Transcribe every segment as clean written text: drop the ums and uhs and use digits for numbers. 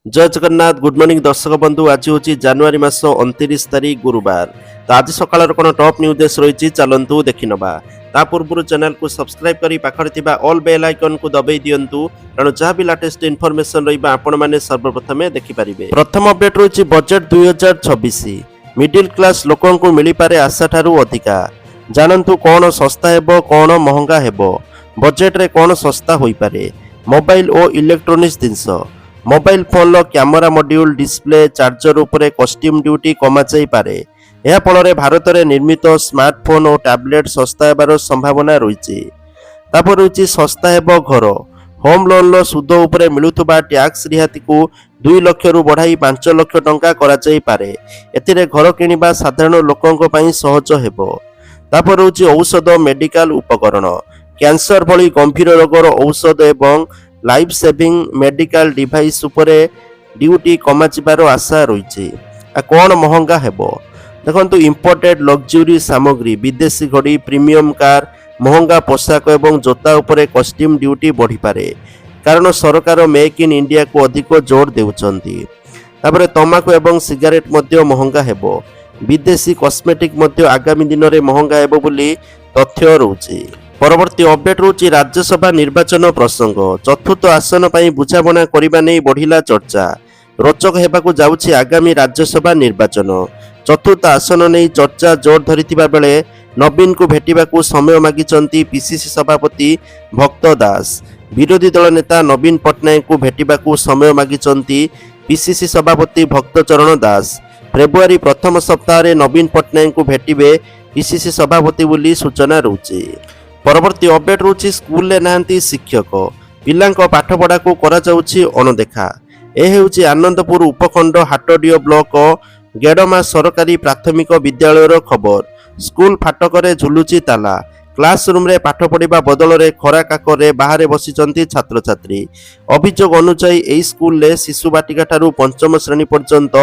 जय Jagannath good morning दर्शक बंधु आज हूँ जनवरी मास 29 तारीख गुरुवार। तो आज सकाल कौन टॉप न्यूज देश रही चलतु देखी नवा ता पूर्व चैनल को सब्सक्राइब करी पाखरे थिबा ऑल बेल आइकन को दबाई दियंतु कारण जहाँ भी लेटेस्ट इनफॉरमेशन रहिबा आपण माने सर्वप्रथमे देखि परिबे। प्रथम अपडेट रही बजेट 2026 मिडिल क्लास लोकों को मिली पारे आशा ठारू अधिका। जानंतु कौन सस्ता हेबो कौन महंगा हेबो, बजेट रे कौन सस्ता होई पारे। मोबाइल और इलेक्ट्रोनिक्स जिनस mobile phone camera module display charger उपरे कस्ट्यूम ड्यूटी कमा जाई पारे। यह फल भारत में निर्मित स्मार्टफोन और टैबलेट सस्ता होबार संभावना रही। तापर रही सस्ता हेबो घर होम लोन सुध उपरे मिलुथुबा टैक्स रिहाती को 2 लाख रु बढ़ाई 5 लाख टंका करा जाई पारे। एथिरे घर किनिबा साधारण लोकंक पई सहज हेबो। तापर रही औषध मेडिकल उपकरण कैंसर भली गंभीर रोगर औषध एवं लाइफ सेविंग मेडिकल डिवाइस उपरे ड्यूटी कमा जिबार आशा रही। कौन महंगा हेबो देखंतु इंपोर्टेड लग्जरी सामग्री विदेशी घड़ी प्रीमियम कार महंगा पोशाक एवं जोता उपरे कस्ट्यूम ड्यूटी बढ़ी पारे कारण सरकार मेक इन इंडिया को अधिक जोर देउछंती। तापरे तमाकू एवं सिगारेट मध्य महंगा हेबो। विदेशी कॉस्मेटिक मध्य आगामी दिन में महंगा हेबो बोली तथ्य रहुछि। परवर्ती अपडेट रहुछि राज्यसभा निर्वाचन प्रसंग चतुर्थ आसन पर बुझामणा करने नहीं बढ़िला चर्चा। रोचक हेबाकु जाउछि आगामी राज्यसभा निर्वाचन चतुर्थ आसन नहीं चर्चा जोर धरिथिबा बेले नवीन को भेटिबाकू समय मागिचंती पीसीसी सभापति भक्त दास। विरोधी दल नेता नवीन पट्टनायक को भेटिबाकू समय मागिचंती पीसीसी सभापति भक्त चरण दास। फेब्रुआरी प्रथम सप्ताह नवीन पट्टनायक को भेटिबे पीसीसी सभापति बोली सूचना रहुछि। परवर्ती अपडेट रहुछि स्कूल ले नाहंती शिक्षक पिलांक पाठपढ़ा को करा जाउछि अणदेखा। ए हेउछि आनंदपुर उपखंड हाटडियो ब्लॉक गेडमा सरकारी प्राथमिक विद्यालय खबर। स्कूल फाटक झुलुची ताला क्लासरूम रे पाठ पढ़ा बदल में खरा काकरे बाहर बसिचंती छात्र छात्री। अभियोग अनुसार यही स्कूल रे शिशु बाटिका ठारू पंचम श्रेणी पर्यंत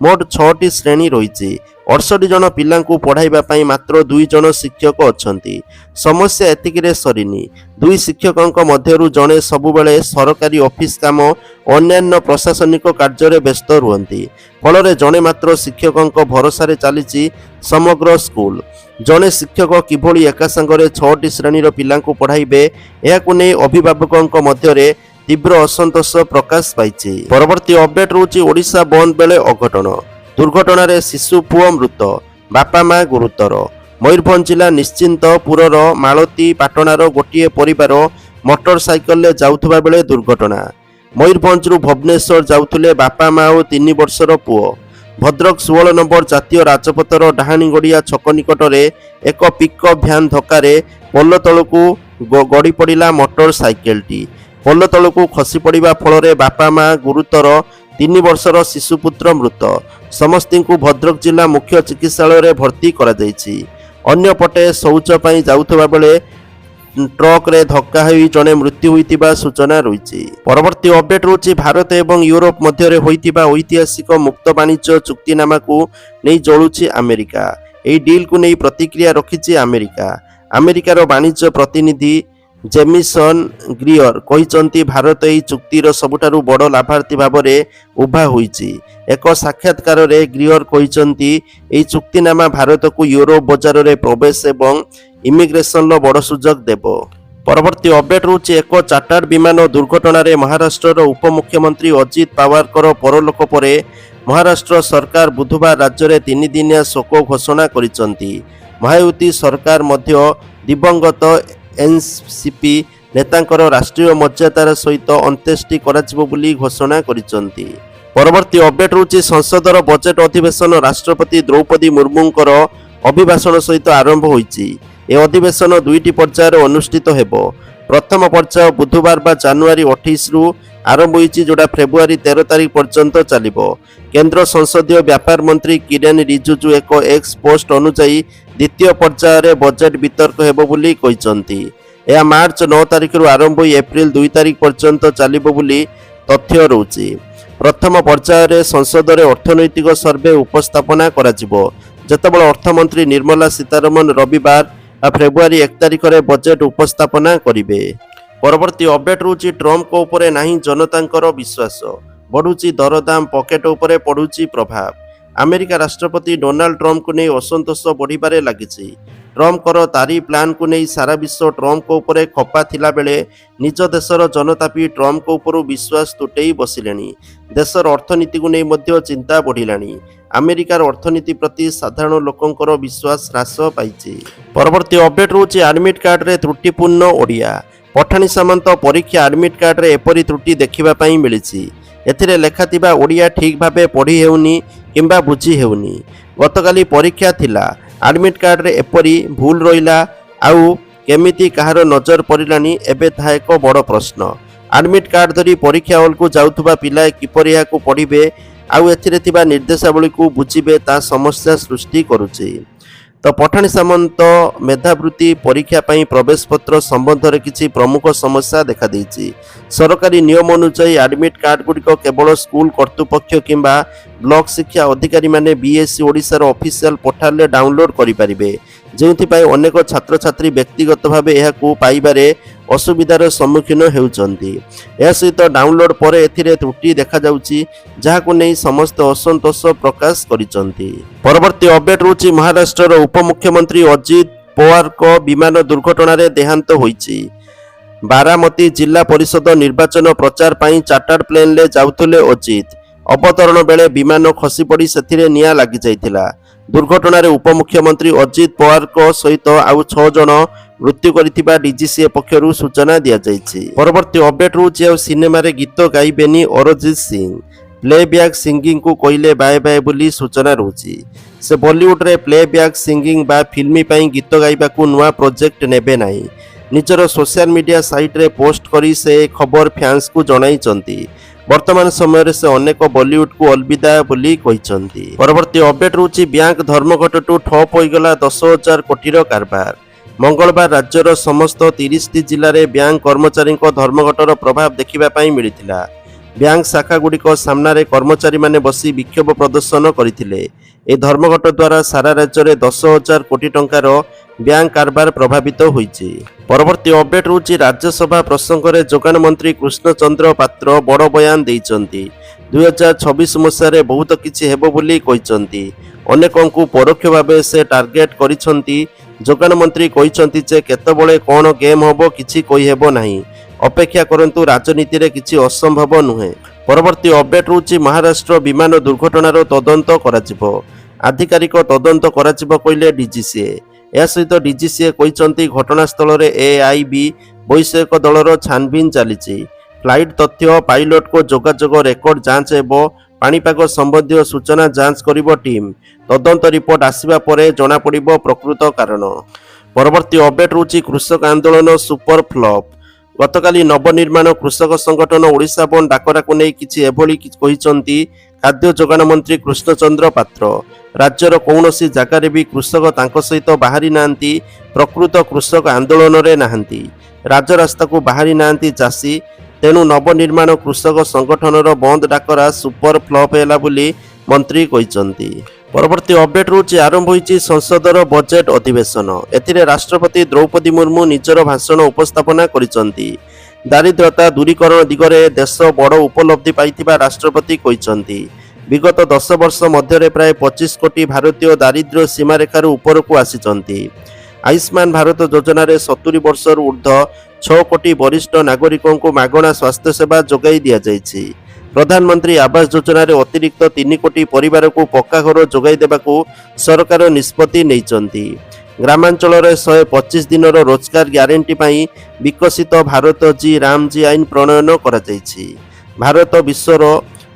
मोट 6टी श्रेणी रही। 68 जन पिला पढ़ाइबा पई मात्र 2 जन शिक्षक अछंती। समस्या एतिकिरे सरीनी। 2 शिक्षकों मध्यरु जणे सबुबेले सरकारी ऑफिस काम अन्यान्य प्रशासनिक कार्य व्यस्त रुहंती। फल जणे मात्र शिक्षकों भरोसा चली समग्र स्कूल। जणे शिक्षक किभली एका संगरे 6टी श्रेणी पिला पढ़ाइबे याकु नै अभिभावकों मध्यरे तीव्र असंतोष प्रकाश पाइछि। परवर्ती अपडेट रहुछि ओडिशा बंद बेले अघटन दुर्घटन शिशु पुओ मृत बापा माँ गुरुतर। मयूरभंज जिला निश्चिंतपुरर मालती पाटणार गोटे परिवार मोटरसाइकल जाउथबा बेले दुर्घटना। मयूरभंज भुवनेश्वर जाउथुले बापा माँ और 3 वर्षर पुओ। भद्रक 16 नंबर जातीय राजपथर डाहाणीगड़िया छक निकट में एक पिकअप भ्यान धक्का पोल तलू गड़ी पड़ा मोटरसाइकेलटी। पोल तलू खसी पड़ा फल बापा माँ गुरुतर 3 वर्षर शिशुपुत्र मृत। समस्ती को भद्रक जिला मुख्य चिकित्सालय भर्ती करा जायछि। अन्यपटे शौच पई जाउथबा बेले ट्रक रे धक्का होई जने मृत्यु होइतिबा सूचना रही। परवर्ती अपडेट रही भारत एवं यूरोप मध्य होइतिबा ऐतिहासिक मुक्त वाणिज्य चुक्तिनामा को नहीं जलुछि अमेरिका। एही डील को नहीं प्रतिक्रिया रखिछि अमेरिका। अमेरिकार वाणिज्य प्रतिनिधि जेमिसन ग्रियर कहिसंती भारत एही चुक्तिर सबुठारु बड़ लाभार्थी भाव में उभा होइछि। एक साक्षात्कार रे ग्रियर कहिसंती एही चुक्तिनामा भारत को यूरोप बाजार रे प्रवेश एवं इमिग्रेशन बड़ सुजोग देव। परवर्ती अपडेट रही एक चार्टर्ड विमान दुर्घटन महाराष्ट्र उपमुख्यमंत्री अजित पवार परलोक पर महाराष्ट्र सरकार बुधवार राज्य में 3 दिनिया शोक घोषणा करिसंती। महायुति सरकार मध्य दिवंगत एनसीपी नेतांकर राष्ट्रीय मर्यादार सहित अंत्येष्टि कराजिबो बोली घोषणा करिसंती। परवर्ती अपडेट रही संसदर बजेट अधिवेशन राष्ट्रपति द्रौपदी मुर्मूंकर अभिभाषण सहित आरंभ होइछि। ए अधिवेशन 2टी पर्यायर अनुष्ठित हेबो। प्रथम पर्याय बुधवार बा जनवरी 28 रु आरंभ होइछि जोड़ा फेब्रुआरी 13 तारीख पर्यंत चलिबो। केंद्र संसदीय व्यापार मंत्री किरेन रिजिजू एक एक्स पोस्ट अनुसार द्वितीय पर्यायर बजेट वितर्क हेबो बोली कहिसंती। यह मार्च 9 तारीख रु आरंभ होई एप्रिल 2 तारीख पर्यंत चलिबो बोली तथ्य रहुछि। प्रथम पर्यायर संसद रे अर्थनैतिक सर्वे उपस्थापना कराजिबो जेतेबेले अर्थमंत्री निर्मला सीतारमण रविवार फेब्रुआरी 1 तारीख रे बजेट उपस्थापना करिवे। परवर्ती अपडेट रहुछि ट्रम्प को ऊपर नाही जनतांकर विश्वास ବଢ଼ୁଛି ଦରଦାମ, ପକେଟ ଉପରେ ପଡ଼ୁଛି ପ୍ରଭାବ। ଆମେରିକା ରାଷ୍ଟ୍ରପତି ଡୋନାଲ୍ଡ ଟ୍ରମ୍ପଙ୍କୁ ନେଇ ଅସନ୍ତୋଷ ବଢ଼ିବାରେ ଲାଗିଛି। ଟ୍ରମ୍ପଙ୍କର ତାରିଫ ପ୍ଲାନ୍କୁ ନେଇ ସାରା ବିଶ୍ୱ ଟ୍ରମ୍ପଙ୍କ ଉପରେ ଖପା ଥିଲାବେଳେ ନିଜ ଦେଶର ଜନତା ବି ଟ୍ରମ୍ପଙ୍କ ଉପରୁ ବିଶ୍ୱାସ ତୁଟେଇ ବସିଲେଣି। ଦେଶର ଅର୍ଥନୀତିକୁ ନେଇ ମଧ୍ୟ ଚିନ୍ତା ବଢ଼ିଲାଣି। ଆମେରିକାର ଅର୍ଥନୀତି ପ୍ରତି ସାଧାରଣ ଲୋକଙ୍କର ବିଶ୍ୱାସ ହ୍ରାସ ପାଇଛି। ପରବର୍ତ୍ତୀ ଅପଡେଟ୍ ରହୁଛି ଆଡମିଟ୍ କାର୍ଡରେ ତ୍ରୁଟିପୂର୍ଣ୍ଣ ଓଡ଼ିଆ। ପଠାଣି ସାମନ୍ତ ପରୀକ୍ଷା ଆଡମିଟ୍ କାର୍ଡରେ ଏପରି ତ୍ରୁଟି ଦେଖିବା ପାଇଁ ମିଳିଛି। ଏଥିରେ ଲେଖାଥିବା ଓଡ଼ିଆ ଠିକ୍ ଭାବେ ପଢ଼ି ହେଉନି କିମ୍ବା ବୁଝି ହେଉନି। ଗତକାଲି ପରୀକ୍ଷା ଥିଲା, ଆଡମିଟ୍ କାର୍ଡରେ ଏପରି ଭୁଲ ରହିଲା, ଆଉ କେମିତି କାହାର ନଜର ପଡ଼ିଲାଣି ଏବେ ତାହା ଏକ ବଡ଼ ପ୍ରଶ୍ନ। ଆଡମିଟ୍ କାର୍ଡ ଧରି ପରୀକ୍ଷା ହଲ୍କୁ ଯାଉଥିବା ପିଲାଏ କିପରି ଏହାକୁ ପଢ଼ିବେ ଆଉ ଏଥିରେ ଥିବା ନିର୍ଦ୍ଦେଶାବଳୀକୁ ବୁଝିବେ ତାହା ସମସ୍ୟା ସୃଷ୍ଟି କରୁଛି। ତ ପଠାଣି ସାମନ୍ତ ମେଧାବୃତ୍ତି ପରୀକ୍ଷା ପାଇଁ ପ୍ରବେଶପତ୍ର ସମ୍ବନ୍ଧରେ କିଛି ପ୍ରମୁଖ ସମସ୍ୟା ଦେଖାଦେଇଛି। ସରକାରୀ ନିୟମ ଅନୁଯାୟୀ ଆଡମିଟ୍ କାର୍ଡଗୁଡ଼ିକ କେବଳ ସ୍କୁଲ କର୍ତ୍ତୃପକ୍ଷ କିମ୍ବା ବ୍ଲକ ଶିକ୍ଷା ଅଧିକାରୀମାନେ ବିଏସ୍ସି ଓଡ଼ିଶାର ଅଫିସିଆଲ ପୋର୍ଟାଲରେ ଡାଉନଲୋଡ୍ କରିପାରିବେ, ଯେଉଁଥିପାଇଁ ଅନେକ ଛାତ୍ରଛାତ୍ରୀ ବ୍ୟକ୍ତିଗତ ଭାବେ ଏହାକୁ ପାଇବାରେ ଅସୁବିଧାର ସମ୍ମୁଖୀନ ହେଉଛନ୍ତି। ଏହା ସହିତ ଡାଉନଲୋଡ୍ ପରେ ଏଥିରେ ତ୍ରୁଟି ଦେଖାଯାଉଛି, ଯାହାକୁ ନେଇ ସମସ୍ତେ ଅସନ୍ତୋଷ ପ୍ରକାଶ କରିଛନ୍ତି। ପରବର୍ତ୍ତୀ ଅପଡେଟ୍ ରହୁଛି ମହାରାଷ୍ଟ୍ରର ଉପମୁଖ୍ୟମନ୍ତ୍ରୀ ଅଜିତ ପୱାରଙ୍କ ବିମାନ ଦୁର୍ଘଟଣାରେ ଦେହାନ୍ତ ହୋଇଛି। ବାରାମତୀ ଜିଲ୍ଲା ପରିଷଦ ନିର୍ବାଚନ ପ୍ରଚାର ପାଇଁ ଚାର୍ଟାର୍ଡ ପ୍ଲେନ୍ରେ ଯାଉଥିଲେ ଅଜିତ। ଅବତରଣ ବେଳେ ବିମାନ ଖସିପଡ଼ି ସେଥିରେ ନିଆଁ ଲାଗିଯାଇଥିଲା। ଦୁର୍ଘଟଣାରେ ଉପମୁଖ୍ୟମନ୍ତ୍ରୀ ଅଜିତ ପୱାରଙ୍କ ସହିତ ଆଉ 6 ଜଣ ମୃତ୍ୟୁ କରିଥିବା ଡିଜିସିଏ ପକ୍ଷରୁ ସୂଚନା ଦିଆଯାଇଛି। ପରବର୍ତ୍ତୀ ଅପଡେଟ୍ ରହୁଛି ଆଉ ସିନେମାରେ ଗୀତ ଗାଇବେନି ଅରିଜିତ ସିଂ। ପ୍ଲେବ୍ୟାକ୍ ସିଙ୍ଗିଂକୁ କହିଲେ ବାଏ ବାଏ ବୋଲି ସୂଚନା ରହୁଛି। ସେ ବଲିଉଡରେ ପ୍ଲେବ୍ୟାକ୍ ସିଙ୍ଗିଂ ବା ଫିଲ୍ମ ପାଇଁ ଗୀତ ଗାଇବାକୁ ନୂଆ ପ୍ରୋଜେକ୍ଟ ନେବେ ନାହିଁ। ନିଜର ସୋସିଆଲ ମିଡିଆ ସାଇଟ୍ରେ ପୋଷ୍ଟ କରି ସେ ଖବର ଫ୍ୟାନ୍ସକୁ ଜଣାଇଛନ୍ତି। ବର୍ତ୍ତମାନ ସମୟରେ ସେ ଅନେକ ବଲିଉଡକୁ ଅଲବିଦା ବୋଲି କହିଛନ୍ତି। ପରବର୍ତ୍ତୀ ଅପଡେଟ୍ ରହୁଛି ବ୍ୟାଙ୍କ ଧର୍ମଘଟଠୁ ଠପ୍ ହୋଇଗଲା 10,000 କୋଟିର କାରବାର। ମଙ୍ଗଳବାର ରାଜ୍ୟର ସମସ୍ତ 30ଟି ଜିଲ୍ଲାରେ ବ୍ୟାଙ୍କ କର୍ମଚାରୀଙ୍କ ଧର୍ମଘଟର ପ୍ରଭାବ ଦେଖିବା ପାଇଁ ମିଳିଥିଲା। ବ୍ୟାଙ୍କ ଶାଖାଗୁଡ଼ିକ ସାମ୍ନାରେ କର୍ମଚାରୀମାନେ ବସି ବିକ୍ଷୋଭ ପ୍ରଦର୍ଶନ କରିଥିଲେ। ଏହି ଧର୍ମଘଟ ଦ୍ୱାରା ସାରା ରାଜ୍ୟରେ 10,000 କୋଟି ଟଙ୍କାର ବ୍ୟାଙ୍କ କାରବାର ପ୍ରଭାବିତ ହୋଇଛି। ପରବର୍ତ୍ତୀ ଅପଡେଟ୍ ରହୁଛି ରାଜ୍ୟସଭା ପ୍ରସଙ୍ଗରେ ଯୋଗାଣ ମନ୍ତ୍ରୀ କୃଷ୍ଣଚନ୍ଦ୍ର ପାତ୍ର ବଡ଼ ବୟାନ ଦେଇଛନ୍ତି। 2026 ମସିହାରେ ବହୁତ କିଛି ହେବ ବୋଲି କହିଛନ୍ତି। ଅନେକଙ୍କୁ ପରୋକ୍ଷ ଭାବେ ସେ ଟାର୍ଗେଟ କରିଛନ୍ତି। ଯୋଗାଣ ମନ୍ତ୍ରୀ କହିଛନ୍ତି ଯେ କେତେବେଳେ କ'ଣ ଗେମ୍ ହେବ କିଛି କହିହେବ ନାହିଁ। ଅପେକ୍ଷା କରନ୍ତୁ, ରାଜନୀତିରେ କିଛି ଅସମ୍ଭବ ନୁହେଁ। ପରବର୍ତ୍ତୀ ଅପଡେଟ୍ ରହୁଛି ମହାରାଷ୍ଟ୍ର ବିମାନ ଦୁର୍ଘଟଣାର ତଦନ୍ତ କରାଯିବ। ଆଧିକାରିକ ତଦନ୍ତ କରାଯିବ କହିଲେ ଡିଜିସିଏ। ଏହା ସହିତ ଡିଜିସିଏ କହିଛନ୍ତି ଘଟଣାସ୍ଥଳରେ ଏଆଇବି ବୈଷୟିକ ଦଳର ଛାନଭିନ୍ ଚାଲିଛି। ଫ୍ଲାଇଟ୍ ତଥ୍ୟ, ପାଇଲଟଙ୍କ ଯୋଗାଯୋଗ ରେକର୍ଡ ଯାଞ୍ଚ ହେବ। ପାଣିପାଗ ସମ୍ବନ୍ଧୀୟ ସୂଚନା ଯାଞ୍ଚ କରିବ ଟିମ୍। ତଦନ୍ତ ରିପୋର୍ଟ ଆସିବା ପରେ ଜଣାପଡ଼ିବ ପ୍ରକୃତ କାରଣ। ପରବର୍ତ୍ତୀ ଅପଡେଟ୍ ରହୁଛି କୃଷକ ଆନ୍ଦୋଳନ ସୁପର ଫ୍ଲପ୍। ଗତକାଲି ନବନିର୍ମାଣ କୃଷକ ସଂଗଠନ ଓଡ଼ିଶା ବନ୍ଦ ଡାକରାକୁ ନେଇ କିଛି ଏଭଳି କହିଛନ୍ତି ଖାଦ୍ୟ ଯୋଗାଣ ମନ୍ତ୍ରୀ କୃଷ୍ଣଚନ୍ଦ୍ର ପାତ୍ର। ରାଜ୍ୟର କୌଣସି ଜାଗାରେ ବି କୃଷକ ତାଙ୍କ ସହିତ ବାହାରି ନାହାନ୍ତି। ପ୍ରକୃତ କୃଷକ ଆନ୍ଦୋଳନରେ ନାହାନ୍ତି। ରାଜରାସ୍ତାକୁ ବାହାରି ନାହାନ୍ତି ଚାଷୀ। ତେଣୁ ନବନିର୍ମାଣ କୃଷକ ସଂଗଠନର ବନ୍ଦ ଡାକରା ସୁପର ଫ୍ଲପ୍ ହେଲା ବୋଲି ମନ୍ତ୍ରୀ କହିଛନ୍ତି। ପରବର୍ତ୍ତୀ ଅପଡେଟ୍ ରହୁଛି ଆରମ୍ଭ ହୋଇଛି ସଂସଦର ବଜେଟ୍ ଅଧିବେଶନ। ଏଥିରେ ରାଷ୍ଟ୍ରପତି ଦ୍ରୌପଦୀ ମୁର୍ମୁ ନିଜର ଭାଷଣ ଉପସ୍ଥାପନା କରିଛନ୍ତି। ଦାରିଦ୍ର୍ୟତା ଦୂରୀକରଣ ଦିଗରେ ଦେଶ ବଡ଼ ଉପଲବ୍ଧି ପାଇଥିବା ରାଷ୍ଟ୍ରପତି କହିଛନ୍ତି। ବିଗତ 10 ବର୍ଷ ମଧ୍ୟରେ ପ୍ରାୟ 25 କୋଟି ଭାରତୀୟ ଦାରିଦ୍ର୍ୟ ସୀମାରେଖାରୁ ଉପରକୁ ଆସିଛନ୍ତି। ଆୟୁଷ୍ମାନ ଭାରତ ଯୋଜନାରେ 70 ବର୍ଷରୁ ଉର୍ଦ୍ଧ୍ୱ 6 କୋଟି ବରିଷ୍ଠ ନାଗରିକଙ୍କୁ ମାଗଣା ସ୍ୱାସ୍ଥ୍ୟସେବା ଯୋଗାଇ ଦିଆଯାଇଛି। ପ୍ରଧାନମନ୍ତ୍ରୀ ଆବାସ ଯୋଜନାରେ ଅତିରିକ୍ତ 3 କୋଟି ପରିବାରକୁ ପକ୍କା ଘର ଯୋଗାଇ ଦେବାକୁ ସରକାର ନିଷ୍ପତ୍ତି ନେଇଛନ୍ତି। ଗ୍ରାମାଞ୍ଚଳରେ 125 ଦିନର ରୋଜଗାର ଗ୍ୟାରେଣ୍ଟି ପାଇଁ ବିକଶିତ ଭାରତ ଜି ରାମଜୀ ଆଇନ ପ୍ରଣୟନ କରାଯାଇଛି। ଭାରତ ବିଶ୍ୱର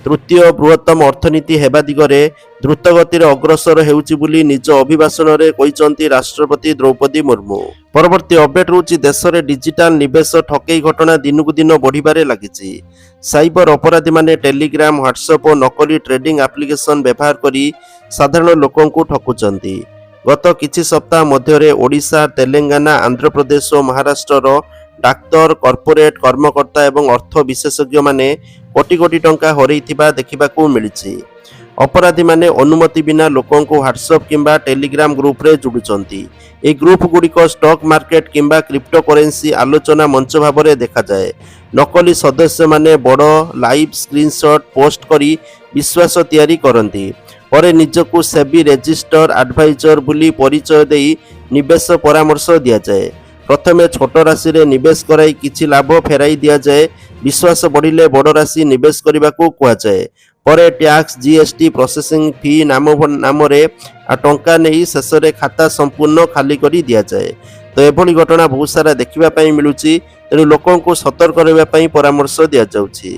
ତୃତୀୟ ବୃହତ୍ତମ ଅର୍ଥନୀତି ହେବା ଦିଗରେ ଦ୍ରୁତଗତିରେ ଅଗ୍ରସର ହେଉଛି ବୋଲି ନିଜ ଅଭିଭାଷଣରେ କହିଛନ୍ତି ରାଷ୍ଟ୍ରପତି ଦ୍ରୌପଦୀ ମୁର୍ମୁ। ପରବର୍ତ୍ତୀ ଅପଡେଟ୍ ରହୁଛି ଦେଶରେ ଡିଜିଟାଲ ନିବେଶ ଠକେଇ ଘଟଣା ଦିନକୁ ଦିନ ବଢ଼ିବାରେ ଲାଗିଛି। ସାଇବର ଅପରାଧୀମାନେ ଟେଲିଗ୍ରାମ, ହ୍ୱାଟ୍ସଆପ୍ ଓ ନକଲି ଟ୍ରେଡିଂ ଆପ୍ଲିକେସନ ବ୍ୟବହାର କରି ସାଧାରଣ ଲୋକଙ୍କୁ ଠକୁଛନ୍ତି। ଗତ କିଛି ସପ୍ତାହ ମଧ୍ୟରେ ଓଡ଼ିଶା, ତେଲେଙ୍ଗାନା, ଆନ୍ଧ୍ରପ୍ରଦେଶ ଓ ମହାରାଷ୍ଟ୍ରର ଡାକ୍ତର, କର୍ପୋରେଟ୍ କର୍ମକର୍ତ୍ତା ଏବଂ ଅର୍ଥ ବିଶେଷଜ୍ଞମାନେ କୋଟି କୋଟି ଟଙ୍କା ହରାଇଥିବା ଦେଖିବାକୁ ମିଳିଛି। ଅପରାଧୀମାନେ ଅନୁମତି ବିନା ଲୋକଙ୍କୁ ହ୍ୱାଟ୍ସଆପ୍ କିମ୍ବା ଟେଲିଗ୍ରାମ ଗ୍ରୁପରେ ଯୋଡୁଛନ୍ତି। ଏହି ଗ୍ରୁପ ଗୁଡ଼ିକ ଷ୍ଟକ୍ ମାର୍କେଟ କିମ୍ବା କ୍ରିପ୍ଟୋକରେନ୍ସି ଆଲୋଚନା ମଞ୍ଚ ଭାବରେ ଦେଖାଯାଏ। ନକଲି ସଦସ୍ୟମାନେ ବଡ଼ ଲାଇଭ୍ ସ୍କ୍ରିନଶଟ୍ ପୋଷ୍ଟ କରି ବିଶ୍ୱାସ ତିଆରି କରନ୍ତି। ପରେ ନିଜକୁ ସେବି ରେଜିଷ୍ଟର ଆଡଭାଇଜର ବୋଲି ପରିଚୟ ଦେଇ ନିବେଶ ପରାମର୍ଶ ଦିଆଯାଏ। ପ୍ରଥମେ ଛୋଟ ରାଶିରେ ନିବେଶ କରାଇ କିଛି ଲାଭ ଫେରାଇ ଦିଆଯାଏ। ବିଶ୍ୱାସ ବଢ଼ିଲେ ବଡ଼ ରାଶି ନିବେଶ କରିବାକୁ କୁହାଯାଏ। ପରେ ଟ୍ୟାକ୍ସ ଜିଏସଟି ପ୍ରୋସେସିଂ ଫି ନାମରେ ଟଙ୍କା ନେଇ ଶେଷରେ ଖାତା ସମ୍ପୂର୍ଣ୍ଣ ଖାଲି କରି ଦିଆଯାଏ। ତ ଏଭଳି ଘଟଣା ବହୁତ ସାରା ଦେଖିବା ପାଇଁ ମିଳୁଛି। ତେଣୁ ଲୋକଙ୍କୁ ସତର୍କ ରହିବା ପାଇଁ ପରାମର୍ଶ ଦିଆଯାଉଛି।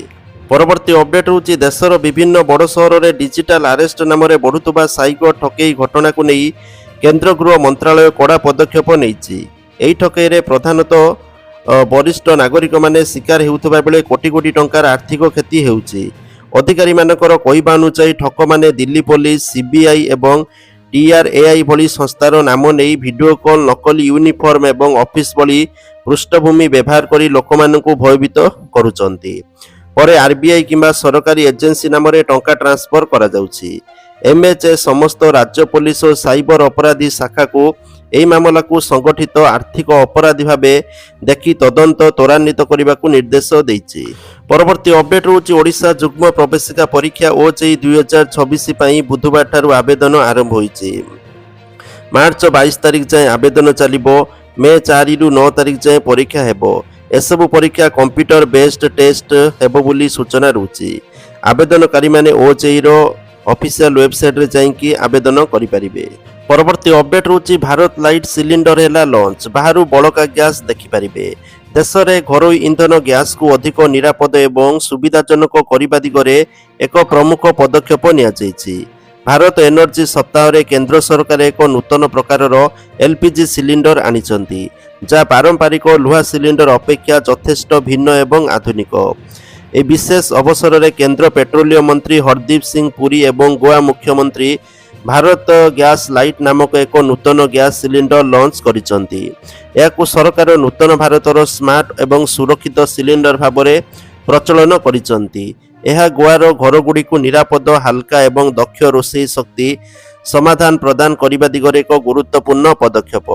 ପରବର୍ତ୍ତୀ ଅପଡେଟ୍ ହେଉଛି ଦେଶର ବିଭିନ୍ନ ବଡ଼ ସହରରେ ଡିଜିଟାଲ ଆରେଷ୍ଟ ନାମରେ ବଢ଼ୁଥିବା ସାଇବର ଠକେଇ ଘଟଣାକୁ ନେଇ କେନ୍ଦ୍ର ଗୃହ ମନ୍ତ୍ରାଳୟ କଡ଼ା ପଦକ୍ଷେପ ନେଇଛି। ଏହି ଠକେଇରେ ପ୍ରଧାନତଃ ବରିଷ୍ଠ ନାଗରିକମାନେ ଶିକାର ହେଉଥିବା ବେଳେ କୋଟି କୋଟି ଟଙ୍କାର ଆର୍ଥିକ କ୍ଷତି ହେଉଛି। ଅଧିକାରୀମାନଙ୍କର କହିବା ଅନୁଯାୟୀ ଠକମାନେ ଦିଲ୍ଲୀ ପୋଲିସ, ସିବିଆଇ ଏବଂ TRAI ଭଳି ସଂସ୍ଥାର ନାମ ନେଇ ଭିଡିଓ କଲ୍, ନକଲି ୟୁନିଫର୍ମ ଏବଂ ଅଫିସ ଭଳି ପୃଷ୍ଠଭୂମି ବ୍ୟବହାର କରି ଲୋକମାନଙ୍କୁ ଭୟଭୀତ କରୁଛନ୍ତି। ପରେ RBI କିମ୍ବା ସରକାରୀ ଏଜେନ୍ସି ନାମରେ ଟଙ୍କା ଟ୍ରାନ୍ସଫର କରାଯାଉଛି। MHA ସମସ୍ତ ରାଜ୍ୟ ପୋଲିସ ଓ ସାଇବର ଅପରାଧୀ ଶାଖାକୁ ଏହି ମାମଲାକୁ ସଂଗଠିତ ଆର୍ଥିକ ଅପରାଧୀ ଭାବେ ଦେଖି ତଦନ୍ତ ତ୍ୱରାନ୍ୱିତ କରିବାକୁ ନିର୍ଦ୍ଦେଶ ଦେଇଛି। ପରବର୍ତ୍ତୀ ଅପଡେଟ୍ ହେଉଛି ଓଡ଼ିଶା ଯୁଗ୍ମ ପ୍ରବେଶିକା ପରୀକ୍ଷା OJEE 2026 ପାଇଁ ବୁଧବାର ଠାରୁ ଆବେଦନ ଆରମ୍ଭ ହୋଇଛି। ମାର୍ଚ୍ଚ 22 ତାରିଖ ଯାଏଁ ଆବେଦନ ଚାଲିବ। ମେ 4ରୁ 9 ତାରିଖ ଯାଏଁ ପରୀକ୍ଷା ହେବ। ଏସବୁ ପରୀକ୍ଷା କମ୍ପ୍ୟୁଟର ବେସ୍ଡ ଟେଷ୍ଟ ହେବ ବୋଲି ସୂଚନା ରହୁଛି। ଆବେଦନକାରୀମାନେ OJEEର ଅଫିସିଆଲ ୱେବସାଇଟ୍ରେ ଯାଇକି ଆବେଦନ କରିପାରିବେ। ପରବର୍ତ୍ତୀ ଅପଡେଟ୍ ହେଉଛି ଭାରତ ଲାଇଟ୍ ସିଲିଣ୍ଡର ହେଲା ଲଞ୍ଚ। ବାହାରୁ ବଳକା ଗ୍ୟାସ୍ ଦେଖିପାରିବେ। ଦେଶରେ ଘରୋଇ ଇନ୍ଧନ ଗ୍ୟାସ୍କୁ ଅଧିକ ନିରାପଦ ଏବଂ ସୁବିଧାଜନକ କରିବା ଦିଗରେ ଏକ ପ୍ରମୁଖ ପଦକ୍ଷେପ ନିଆଯାଇଛି। ଭାରତ ଏନର୍ଜି ସପ୍ତାହରେ କେନ୍ଦ୍ର ସରକାର ଏକ ନୂତନ ପ୍ରକାରର LPG ସିଲିଣ୍ଡର ଆଣିଛନ୍ତି, ଯାହା ପାରମ୍ପରିକ ଲୁହା ସିଲିଣ୍ଡର ଅପେକ୍ଷା ଯଥେଷ୍ଟ ଭିନ୍ନ ଏବଂ ଆଧୁନିକ। ଏହି ବିଶେଷ ଅବସରରେ କେନ୍ଦ୍ର ପେଟ୍ରୋଲିୟମ ମନ୍ତ୍ରୀ ହରଦୀପ ସିଂ ପୁରୀ ଏବଂ ଗୋଆ ମୁଖ୍ୟମନ୍ତ୍ରୀ ଭାରତ ଗ୍ୟାସ୍ ଲାଇଟ୍ ନାମକ ଏକ ନୂତନ ଗ୍ୟାସ୍ ସିଲିଣ୍ଡର ଲଞ୍ଚ କରିଛନ୍ତି। ଏହାକୁ ସରକାର ନୂତନ ଭାରତର ସ୍ମାର୍ଟ ଏବଂ ସୁରକ୍ଷିତ ସିଲିଣ୍ଡର ଭାବରେ ପ୍ରଚଳନ କରିଛନ୍ତି। ଏହା ଗୋଆର ଘରଗୁଡ଼ିକୁ ନିରାପଦ, ହାଲକା ଏବଂ ଦକ୍ଷ ରୋଷେଇ ଶକ୍ତି ସମାଧାନ ପ୍ରଦାନ କରିବା ଦିଗରେ ଏକ ଗୁରୁତ୍ୱପୂର୍ଣ୍ଣ ପଦକ୍ଷେପ।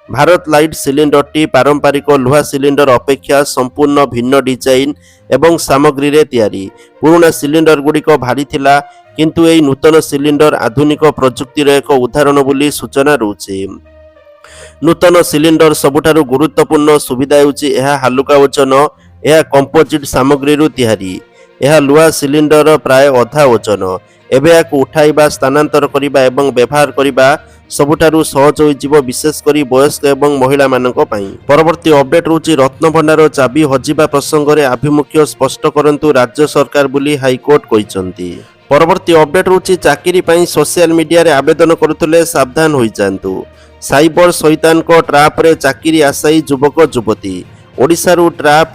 ଭାରତ ଲାଇଟ୍ ସିଲିଣ୍ଡରଟି ପାରମ୍ପରିକ ଲୁହା ସିଲିଣ୍ଡର ଅପେକ୍ଷା ସମ୍ପୂର୍ଣ୍ଣ ଭିନ୍ନ ଡିଜାଇନ ଏବଂ ସାମଗ୍ରୀରେ ତିଆରି। ପୁରୁଣା ସିଲିଣ୍ଡରଗୁଡ଼ିକ ଭାରୀ ଥିଲା, କିନ୍ତୁ ଏହି ନୂତନ ସିଲିଣ୍ଡର ଆଧୁନିକ ପ୍ରଯୁକ୍ତିର ଏକ ଉଦାହରଣ ବୋଲି ସୂଚନା ରହୁଛି। ନୂତନ ସିଲିଣ୍ଡର ସବୁଠାରୁ ଗୁରୁତ୍ୱପୂର୍ଣ୍ଣ ସୁବିଧା ହେଉଛି ଏହା ହାଲୁକା ଓଜନ। ଏହା କମ୍ପୋଜିଟ୍ ସାମଗ୍ରୀରୁ ତିଆରି। ଏହା ଲୁହା ସିଲିଣ୍ଡର ପ୍ରାୟ ଅଧା ଓଜନ। ଏବେ ଏହାକୁ ଉଠାଇବା, ସ୍ଥାନାନ୍ତର କରିବା ଏବଂ ବ୍ୟବହାର କରିବା ସବୁଠାରୁ ସହଜ ହୋଇଯିବ, ବିଶେଷ କରି ବୟସ୍କ ଏବଂ ମହିଳାମାନଙ୍କ ପାଇଁ। ପରବର୍ତ୍ତୀ ଅପଡେଟ୍ ହେଉଛି ରତ୍ନଭଣ୍ଡାର ଚାବି ହଜିବା ପ୍ରସଙ୍ଗରେ ଆଭିମୁଖ୍ୟ ସ୍ପଷ୍ଟ କରନ୍ତୁ ରାଜ୍ୟ ସରକାର ବୋଲି ହାଇକୋର୍ଟ କହିଛନ୍ତି। ପରବର୍ତ୍ତୀ ଅପଡେଟ୍ ହେଉଛି ଚାକିରି ପାଇଁ ସୋସିଆଲ ମିଡିଆରେ ଆବେଦନ କରୁଥିଲେ ସାବଧାନ ହୋଇଯାଆନ୍ତୁ। ସାଇବର ଶୈତାନଙ୍କ ଟ୍ରାପ୍ରେ ଚାକିରି ଆଶାୟୀ ଯୁବକ ଯୁବତୀ। ଓଡ଼ିଶାରୁ ଟ୍ରାପ୍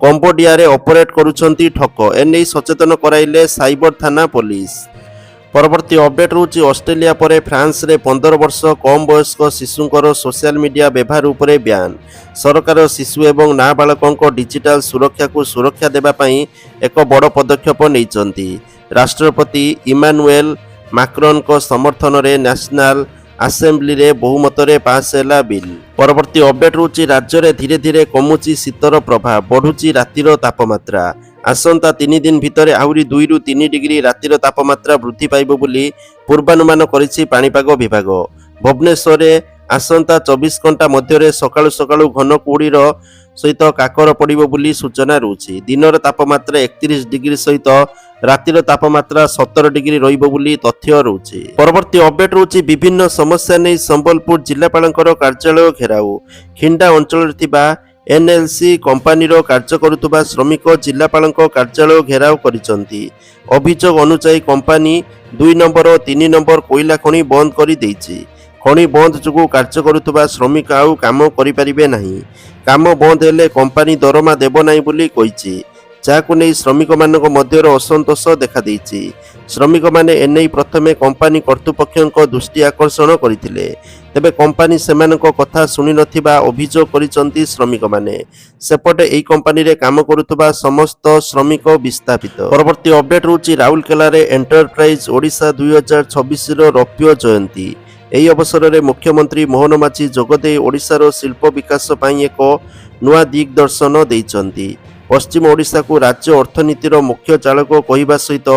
କମ୍ବୋଡିଆରେ ଅପରେଟ୍ କରୁଛନ୍ତି ଠକ। ଏନେଇ ସଚେତନ କରାଇଲେ ସାଇବର ଥାନା ପୋଲିସ। ପରବର୍ତ୍ତୀ ଅପଡେଟ୍ ହେଉଛି ଅଷ୍ଟ୍ରେଲିଆ ପରେ ଫ୍ରାନ୍ସରେ 15 ବର୍ଷ କମ୍ ବୟସ୍କ ଶିଶୁଙ୍କର ସୋସିଆଲ ମିଡିଆ ବ୍ୟବହାର ଉପରେ ବ୍ୟାନ୍। ସରକାର ଶିଶୁ ଏବଂ ନାବାଳକଙ୍କ ଡିଜିଟାଲ ସୁରକ୍ଷାକୁ ସୁରକ୍ଷା ଦେବା ପାଇଁ ଏକ ବଡ଼ ପଦକ୍ଷେପ ନେଇଛନ୍ତି। ରାଷ୍ଟ୍ରପତି ଇମାନୁଏଲ ମାକ୍ରନଙ୍କ ସମର୍ଥନରେ ନ୍ୟାସନାଲ ଆସେମ୍ବଲିରେ ବହୁମତରେ ପାସ୍ ହେଲା ବିଲ୍। ପରବର୍ତ୍ତୀ ଅପଡେଟ୍ ହେଉଛି ରାଜ୍ୟରେ ଧୀରେ ଧୀରେ କମୁଛି ଶୀତର ପ୍ରଭାବ, ବଢ଼ୁଛି ରାତିର ତାପମାତ୍ରା। ଆସନ୍ତା 3 ଦିନ ଭିତରେ ଆହୁରି 2ରୁ 3 ଡିଗ୍ରୀ ରାତିର ତାପମାତ୍ରା ବୃଦ୍ଧି ପାଇବ ବୋଲି ପୂର୍ବାନୁମାନ କରିଛି ପାଣିପାଗ ବିଭାଗ। ଭୁବନେଶ୍ୱରରେ ଆସନ୍ତା 24 ଘଣ୍ଟା ମଧ୍ୟରେ ସକାଳୁ ସକାଳୁ ଘନ କୁହୁଡ଼ିର ସହିତ କାକର ପଡ଼ିବ ବୋଲି ସୂଚନା ରହୁଛି। ଦିନର ତାପମାତ୍ରା 31 ଡିଗ୍ରୀ ସହିତ ରାତିର ତାପମାତ୍ରା 17 ଡିଗ୍ରୀ ରହିବ ବୋଲି ତଥ୍ୟ ରହୁଛି। ପରବର୍ତ୍ତୀ ଅପଡେଟ୍ ରହୁଛି ବିଭିନ୍ନ ସମସ୍ୟା ନେଇ ସମ୍ବଲପୁର ଜିଲ୍ଲାପାଳଙ୍କର କାର୍ଯ୍ୟାଳୟ ଘେରାଉ। ଖିଣ୍ଡା ଅଞ୍ଚଳରେ ଥିବା NLC କମ୍ପାନୀର କାର୍ଯ୍ୟ କରୁଥିବା ଶ୍ରମିକ ଜିଲ୍ଲାପାଳଙ୍କ କାର୍ଯ୍ୟାଳୟ ଘେରାଉ କରିଛନ୍ତି। ଅଭିଯୋଗ ଅନୁଯାୟୀ କମ୍ପାନୀ 2 ନମ୍ବର ଓ 3 ନମ୍ବର କୋଇଲା ଖଣି ବନ୍ଦ କରିଦେଇଛି। ଖଣି ବନ୍ଦ ଯୋଗୁଁ କାର୍ଯ୍ୟ କରୁଥିବା ଶ୍ରମିକ ଆଉ କାମ କରିପାରିବେ ନାହିଁ। କାମ ବନ୍ଦ ହେଲେ କମ୍ପାନୀ ଦରମା ଦେବ ନାହିଁ ବୋଲି କହିଛି, ଯାହାକୁ ନେଇ ଶ୍ରମିକମାନଙ୍କ ମଧ୍ୟରେ ଅସନ୍ତୋଷ ଦେଖାଦେଇଛି। ଶ୍ରମିକମାନେ ଏନେଇ ପ୍ରଥମେ କମ୍ପାନୀ କର୍ତ୍ତୃପକ୍ଷଙ୍କ ଦୃଷ୍ଟି ଆକର୍ଷଣ କରିଥିଲେ, ତେବେ କମ୍ପାନୀ ସେମାନଙ୍କ କଥା ଶୁଣି ନଥିବା ଅଭିଯୋଗ କରିଛନ୍ତି ଶ୍ରମିକମାନେ। ସେପଟେ ଏହି କମ୍ପାନୀରେ କାମ କରୁଥିବା ସମସ୍ତ ଶ୍ରମିକ ବିସ୍ଥାପିତ। ପରବର୍ତ୍ତୀ ଅପଡେଟ୍ ହେଉଛି ରାଉରକେଲାରେ ଏଣ୍ଟରପ୍ରାଇଜ୍ ଓଡ଼ିଶା 2026ର ରୌପ୍ୟ ଜୟନ୍ତୀ। ଏହି ଅବସରରେ ମୁଖ୍ୟମନ୍ତ୍ରୀ ମୋହନ ମାଝୀ ଯୋଗଦେଇ ଓଡ଼ିଶାର ଶିଳ୍ପ ବିକାଶ ପାଇଁ ଏକ ନୂଆ ଦିଗ୍ଦର୍ଶନ ଦେଇଛନ୍ତି। ପଶ୍ଚିମ ଓଡ଼ିଶାକୁ ରାଜ୍ୟ ଅର୍ଥନୀତିର ମୁଖ୍ୟ ଚାଳକ କହିବା ସହିତ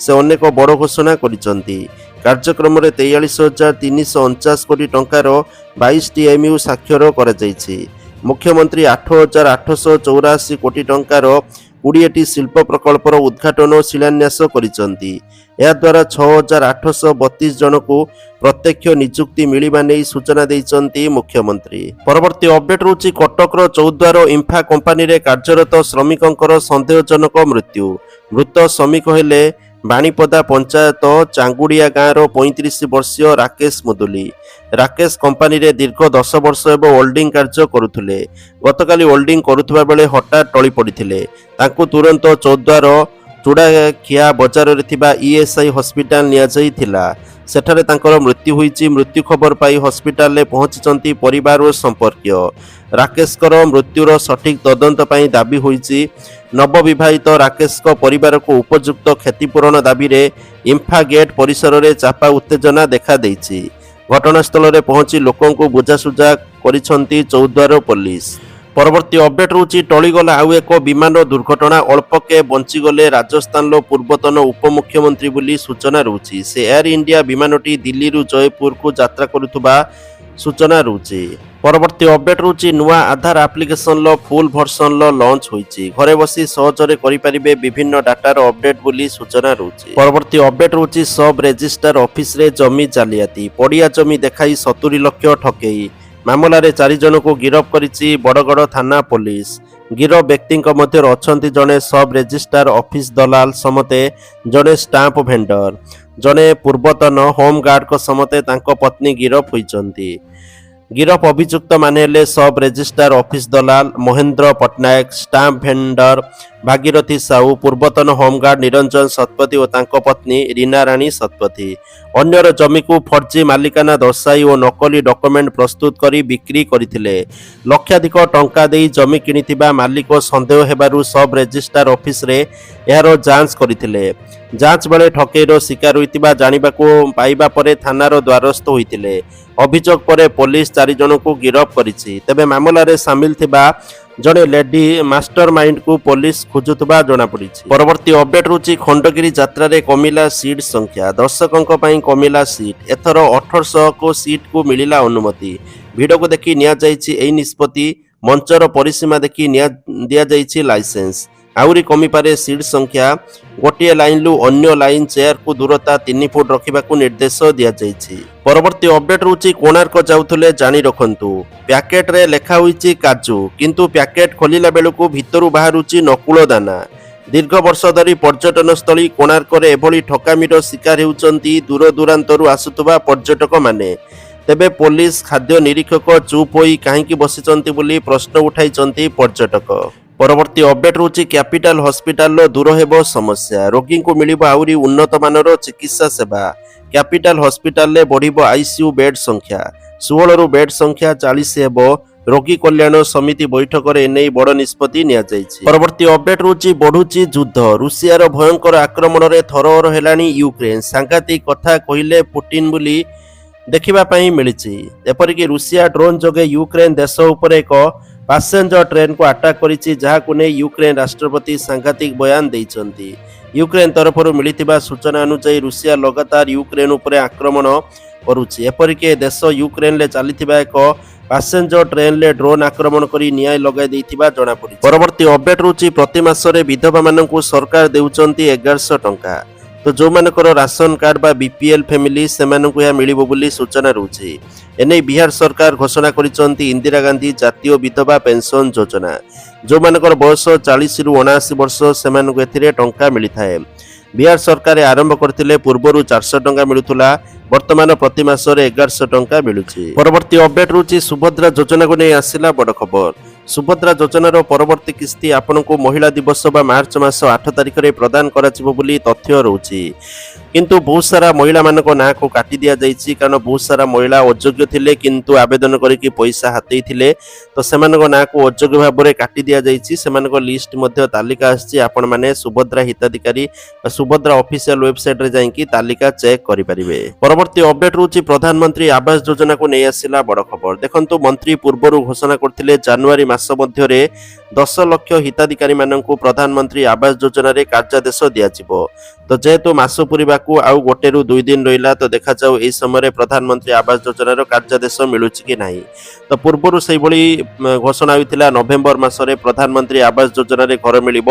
ସେ ଅନେକ ବଡ଼ ଘୋଷଣା କରିଛନ୍ତି। କାର୍ଯ୍ୟକ୍ରମରେ 43,349 କୋଟି ଟଙ୍କାର 22ଟି MOU ସ୍ୱାକ୍ଷର କରାଯାଇଛି। ମୁଖ୍ୟମନ୍ତ୍ରୀ 8,884 କୋଟି ଟଙ୍କାର 20ଟି ଶିଳ୍ପ ପ୍ରକଳ୍ପର ଉଦ୍ଘାଟନ ଓ ଶିଳାନ୍ୟାସ କରିଛନ୍ତି। ଏହାଦ୍ୱାରା 6,832 ଜଣଙ୍କୁ ପ୍ରତ୍ୟକ୍ଷ ନିଯୁକ୍ତି ମିଳିବା ନେଇ ସୂଚନା ଦେଇଛନ୍ତି ମୁଖ୍ୟମନ୍ତ୍ରୀ। ପରବର୍ତ୍ତୀ ଅପଡେଟ୍ ହେଉଛି କଟକର ଚୌଦ୍ୱାର ଇମ୍ଫା କମ୍ପାନୀରେ କାର୍ଯ୍ୟରତ ଶ୍ରମିକଙ୍କର ସନ୍ଦେହଜନକ ମୃତ୍ୟୁ। ମୃତ ଶ୍ରମିକ ହେଲେ ବାଣୀପଦା ପଞ୍ଚାୟତ ଚାଙ୍ଗୁଡିଆ ଗାଁର 35 ବର୍ଷୀୟ ରାକେଶ ମୁଦୁଲି। ରାକେଶ କମ୍ପାନୀରେ ଦୀର୍ଘ 10 ବର୍ଷ ହେବ ୱେଲ୍ଡିଂ କାର୍ଯ୍ୟ କରୁଥିଲେ। ଗତକାଲି ୱେଲ୍ଡିଂ କରୁଥିବା ବେଳେ ହଠାତ୍ ଟଳି ପଡ଼ିଥିଲେ। ତାଙ୍କୁ ତୁରନ୍ତ ଚୌଦ୍ୱାର ଚୁଡ଼ାଖିଆ ବଜାରରେ ଥିବା ESI ହସ୍ପିଟାଲ ନିଆଯାଇଥିଲା। ସେଠାରେ ତାଙ୍କର ମୃତ୍ୟୁ ହୋଇଛି। ମୃତ୍ୟୁ ଖବର ପାଇ ହସ୍ପିଟାଲରେ ପହଞ୍ଚିଛନ୍ତି ପରିବାର ଓ ସମ୍ପର୍କୀୟ। ରାକେଶଙ୍କର ମୃତ୍ୟୁର ସଠିକ୍ ତଦନ୍ତ ପାଇଁ ଦାବି ହୋଇଛି। ନବବିବାହିତ ରାକେଶଙ୍କ ପରିବାରକୁ ଉପଯୁକ୍ତ କ୍ଷତିପୂରଣ ଦାବିରେ ଇମ୍ଫା ଗେଟ୍ ପରିସରରେ ଚାପା ଉତ୍ତେଜନା ଦେଖାଦେଇଛି। ଘଟଣାସ୍ଥଳରେ ପହଞ୍ଚି ଲୋକଙ୍କୁ ବୁଝାସୁଝା କରିଛନ୍ତି ଚୌଦ୍ୱାର ପୋଲିସ। ପରବର୍ତ୍ତୀ ଅପଡେଟ୍ ହେଉଛି ଟଳିଗଲା ଆଉ ଏକ ବିମାନ ଦୁର୍ଘଟଣା। ଅଳ୍ପକେ ବଞ୍ଚିଗଲେ ରାଜସ୍ଥାନର ପୂର୍ବତନ ଉପମୁଖ୍ୟମନ୍ତ୍ରୀ ବୋଲି ସୂଚନା ରହୁଛି। ସେ ଏୟାର ଇଣ୍ଡିଆ ବିମାନଟି ଦିଲ୍ଲୀରୁ ଜୟପୁରକୁ ଯାତ୍ରା କରୁଥିବା ସୂଚନା ରହୁଛି। ପରବର୍ତ୍ତୀ ଅପଡେଟ୍ ହେଉଛି ନୂଆ ଆଧାର ଆପ୍ଲିକେସନର ଫୁଲ୍ ଭର୍ସନର ଲଞ୍ଚ ହୋଇଛି। ଘରେ ବସି ସହଜରେ କରିପାରିବେ ବିଭିନ୍ନ ଡାଟାର ଅପଡେଟ୍ ବୋଲି ସୂଚନା ରହୁଛି। ପରବର୍ତ୍ତୀ ଅପଡେଟ୍ ହେଉଛି ସବ୍ ରେଜିଷ୍ଟ୍ରାର ଅଫିସରେ ଜମି ଜାଲିଆତି। ପଡ଼ିଆ ଜମି ଦେଖାଇ 70 ଲକ୍ଷ ଠକେଇ। ମାମଲାରେ 4 ଜଣଙ୍କୁ ଗିରଫ କରିଛି ବଡ଼ଗଡ଼ ଥାନା ପୋଲିସ। ଗିରଫ ବ୍ୟକ୍ତିଙ୍କ ମଧ୍ୟରେ ଅଛନ୍ତି ଜଣେ ସବ୍ ରେଜିଷ୍ଟ୍ରାର ଅଫିସ ଦଲାଲ ସମେତ ଜଣେ ଷ୍ଟାମ୍ପ ଭେଣ୍ଡର। ଜଣେ ପୂର୍ବତନ ହୋମଗାର୍ଡଙ୍କ ସମେତ ତାଙ୍କ ପତ୍ନୀ ଗିରଫ ହୋଇଛନ୍ତି। ଗିରଫ ଅଭିଯୁକ୍ତମାନେ ହେଲେ ସବ୍ ରେଜିଷ୍ଟ୍ରାର ଅଫିସ ଦଲାଲ ମହେନ୍ଦ୍ର ପଟ୍ଟନାୟକ, ଷ୍ଟାମ୍ପ ଭେଣ୍ଡର ଭାଗୀରଥୀ ସାହୁ, ପୂର୍ବତନ ହୋମଗାର୍ଡ ନିରଞ୍ଜନ ଶତପଥୀ ଓ ତାଙ୍କ ପତ୍ନୀ ରୀନା ରାଣୀ ଶତପଥୀ। ଅନ୍ୟର ଜମିକୁ ଫର୍ଜି ମାଲିକାନା ଦର୍ଶାଇ ଓ ନକଲି ଡକୁମେଣ୍ଟ ପ୍ରସ୍ତୁତ କରି ବିକ୍ରି କରିଥିଲେ। ଲକ୍ଷାଧିକ ଟଙ୍କା ଦେଇ ଜମି କିଣିଥିବା ମାଲିକ ସନ୍ଦେହ ହେବାରୁ ସବ୍ ରେଜିଷ୍ଟ୍ରାର ଅଫିସରେ ଏହାର ଯାଞ୍ଚ କରିଥିଲେ। ଯାଞ୍ଚ ବେଳେ ଠକେଇର ଶିକାର ହୋଇଥିବା ଜାଣିବାକୁ ପାଇବା ପରେ ଥାନାର ଦ୍ୱାରସ୍ଥ ହୋଇଥିଲେ। ଅଭିଯୋଗ ପରେ ପୋଲିସ 4 ଜଣଙ୍କୁ ଗିରଫ କରିଛି। ତେବେ ମାମଲାରେ ସାମିଲ ଥିବା ଜଣେ ଲେଡି ମାଷ୍ଟର ମାଇଣ୍ଡକୁ ପୋଲିସ ଖୋଜୁଥିବା ଜଣାପଡ଼ିଛି। ପରବର୍ତ୍ତୀ ଅପଡେଟ୍ ହେଉଛି ଖଣ୍ଡଗିରି ଯାତ୍ରାରେ କମିଲା ସିଟ୍ ସଂଖ୍ୟା। ଦର୍ଶକଙ୍କ ପାଇଁ କମିଲା ସିଟ୍। ଏଥର 1800 ସିଟ୍କୁ ମିଳିଲା ଅନୁମତି। ଭିଡ଼କୁ ଦେଖି ନିଆଯାଇଛି ଏହି ନିଷ୍ପତ୍ତି। ମଞ୍ଚର ପରିସୀମା ଦେଖି ଦିଆଯାଇଛି ଲାଇସେନ୍ସ। ଆହୁରି କମିପାରେ ସିଟ୍ ସଂଖ୍ୟା। ଗୋଟିଏ ଲାଇନ୍ରୁ ଅନ୍ୟ ଲାଇନ୍ ଚେୟାରକୁ ଦୂରତା 3 ଫୁଟ ରଖିବାକୁ ନିର୍ଦ୍ଦେଶ ଦିଆଯାଇଛି। ପରବର୍ତ୍ତୀ ଅପଡେଟ୍ ହେଉଛି କୋଣାର୍କ ଯାଉଥିଲେ ଜାଣି ରଖନ୍ତୁ। ପ୍ୟାକେଟରେ ଲେଖା ହୋଇଛି କାଜୁ, କିନ୍ତୁ ପ୍ୟାକେଟ ଖୋଲିଲା ବେଳକୁ ଭିତରୁ ବାହାରୁଛି ନକୁଳ ଦାନା। ଦୀର୍ଘ ବର୍ଷ ଧରି ପର୍ଯ୍ୟଟନସ୍ଥଳୀ କୋଣାର୍କରେ ଏଭଳି ଠକାମିର ଶିକାର ହେଉଛନ୍ତି ଦୂରଦୂରାନ୍ତରୁ ଆସୁଥିବା ପର୍ଯ୍ୟଟକମାନେ। ତେବେ ପୋଲିସ ଖାଦ୍ୟ ନିରୀକ୍ଷକ ଚୁପ୍ ହୋଇ କାହିଁକି ବସିଛନ୍ତି ବୋଲି ପ୍ରଶ୍ନ ଉଠାଇଛନ୍ତି ପର୍ଯ୍ୟଟକ। ପରବର୍ତ୍ତୀ ଅପଡେଟ୍ ହେଉଛି କ୍ୟାପିଟାଲ ହସ୍ପିଟାଲର ଦୂର ହେବ ସମସ୍ୟା। ରୋଗୀଙ୍କୁ ମିଳିବ ଆହୁରି ଉନ୍ନତମାନର ଚିକିତ୍ସା ସେବା। କ୍ୟାପିଟାଲ ହସ୍ପିଟାଲରେ ବଢ଼ିବ ICU ବେଡ୍ ସଂଖ୍ୟା। 16ରୁ ବେଡ୍ ସଂଖ୍ୟା 40 ହେବ। ରୋଗୀ କଲ୍ୟାଣ ସମିତି ବୈଠକରେ ଏନେଇ ବଡ଼ ନିଷ୍ପତ୍ତି ନିଆଯାଇଛି। ପରବର୍ତ୍ତୀ ଅପଡେଟ୍ ହେଉଛି ବଢ଼ୁଛି ଯୁଦ୍ଧ। ରୁଷିଆର ଭୟଙ୍କର ଆକ୍ରମଣରେ ଥରହର ହେଲାଣି ୟୁକ୍ରେନ। ସାଂଘାତିକ କଥା କହିଲେ ପୁଟିନ ବୋଲି ଦେଖିବା ପାଇଁ ମିଳିଛି। ଏପରିକି ରୁଷିଆ ଡ୍ରୋନ୍ ଯୋଗେ ୟୁକ୍ରେନ ଦେଶ ଉପରେ ଏକ ପାସେଞ୍ଜର ଟ୍ରେନ୍କୁ ଆଟାକ୍ କରିଛି, ଯାହାକୁ ନେଇ ୟୁକ୍ରେନ ରାଷ୍ଟ୍ରପତି ସାଂଘାତିକ ବୟାନ ଦେଇଛନ୍ତି। ୟୁକ୍ରେନ ତରଫରୁ ମିଳିଥିବା ସୂଚନା ଅନୁଯାୟୀ ରୁଷିଆ ଲଗାତାର ୟୁକ୍ରେନ ଉପରେ ଆକ୍ରମଣ କରୁଛି। ଏପରିକି ଦେଶ ୟୁକ୍ରେନରେ ଚାଲିଥିବା ଏକ ପାସେଞ୍ଜର ଟ୍ରେନ୍ରେ ଡ୍ରୋନ୍ ଆକ୍ରମଣ କରି ନିଆଁ ଲଗାଇ ଦେଇଥିବା ଜଣାପଡ଼ିଛି। ପରବର୍ତ୍ତୀ ଅପଡେଟ୍ ହେଉଛି ପ୍ରତି ମାସରେ ବିଧବାମାନଙ୍କୁ ସରକାର ଦେଉଛନ୍ତି 1100 ଟଙ୍କା। ତ ଯେଉଁମାନଙ୍କର ରାସନ କାର୍ଡ ବା BPL ଫ୍ୟାମିଲି ସେମାନଙ୍କୁ ଏହା ମିଳିବ ବୋଲି ସୂଚନା ରହୁଛି। ଏନେଇ ବିହାର ସରକାର ଘୋଷଣା କରିଛନ୍ତି ଇନ୍ଦିରା ଗାନ୍ଧୀ ଜାତୀୟ ବିଧବା ପେନ୍ସନ୍ ଯୋଜନା। ଯେଉଁମାନଙ୍କର ବୟସ 40ରୁ 79 ବର୍ଷ ସେମାନଙ୍କୁ ଏଥିରେ ଟଙ୍କା ମିଳିଥାଏ। ବିହାର ସରକାର ଆରମ୍ଭ କରିଥିଲେ। ପୂର୍ବରୁ 400 ଟଙ୍କା ମିଳୁଥିଲା। ବର୍ତ୍ତମାନ ପ୍ରତି ମାସରେ 1100 ଟଙ୍କା ମିଳୁଛି। ପରବର୍ତ୍ତୀ ଅପଡେଟ୍ ରହୁଛି ସୁଭଦ୍ରା ଯୋଜନାକୁ ନେଇ ଆସିଲା ବଡ଼ ଖବର। ସୁଭଦ୍ରା ଯୋଜନାର ପରବର୍ତ୍ତୀ କିସ୍ତି ଆପଣଙ୍କୁ ମହିଳା ଦିବସ ବା ମାର୍ଚ୍ଚ ମାସ 8 ତାରିଖରେ ପ୍ରଦାନ କରାଯିବ ବୋଲି ତଥ୍ୟ ରହୁଛି। କିନ୍ତୁ ବହୁତ ସାରା ମହିଳାମାନଙ୍କ ନାଁକୁ କାଟି ଦିଆଯାଇଛି, କାରଣ ବହୁତ ସାରା ମହିଳା ଅଯୋଗ୍ୟ ଥିଲେ କିନ୍ତୁ ଆବେଦନ କରିକି ପଇସା ହାତେଇଥିଲେ, ତ ସେମାନଙ୍କ ନାଁକୁ ଅଯୋଗ୍ୟ ଭାବରେ କାଟି ଦିଆଯାଇଛି। ସେମାନଙ୍କ ଲିଷ୍ଟ ମଧ୍ୟ ତାଲିକା ଆସିଛି, ଆପଣମାନେ ସୁଭଦ୍ରା ହିତାଧିକାରୀ ବା ସୁଭଦ୍ରା ଅଫିସିଆଲ ୱେବସାଇଟରେ ଯାଇକି ତାଲିକା ଚେକ୍ କରିପାରିବେ। ପରବର୍ତ୍ତୀ ଅପଡେଟ୍ ରହୁଛି ପ୍ରଧାନମନ୍ତ୍ରୀ ଆବାସ ଯୋଜନାକୁ ନେଇ ଆସିଲା ବଡ଼ ଖବର। ଦେଖନ୍ତୁ, ମନ୍ତ୍ରୀ ପୂର୍ବରୁ ଘୋଷଣା କରିଥିଲେ ଜାନୁଆରୀ ମାସ ମଧ୍ୟରେ 10 ଲକ୍ଷ ହିତାଧିକାରୀମାନଙ୍କୁ ପ୍ରଧାନମନ୍ତ୍ରୀ ଆବାସ ଯୋଜନାରେ କାର୍ଯ୍ୟାଦେଶ ଦିଆଯିବ। ତ ଯେହେତୁ ମାସ ପୂରିବାକୁ ଆଉ 1 ରୁ 2 ଦିନ ରହିଲା, ତ ଦେଖାଯାଉ ଏହି ସମୟରେ ପ୍ରଧାନମନ୍ତ୍ରୀ ଆବାସ ଯୋଜନାର କାର୍ଯ୍ୟାଦେଶ ମିଳୁଛି କି ନାହିଁ। ତ ପୂର୍ବରୁ ସେଇଭଳି ଘୋଷଣା ହୋଇଥିଲା ନଭେମ୍ବର ମାସରେ ପ୍ରଧାନମନ୍ତ୍ରୀ ଆବାସ ଯୋଜନାରେ ଘର ମିଳିବ,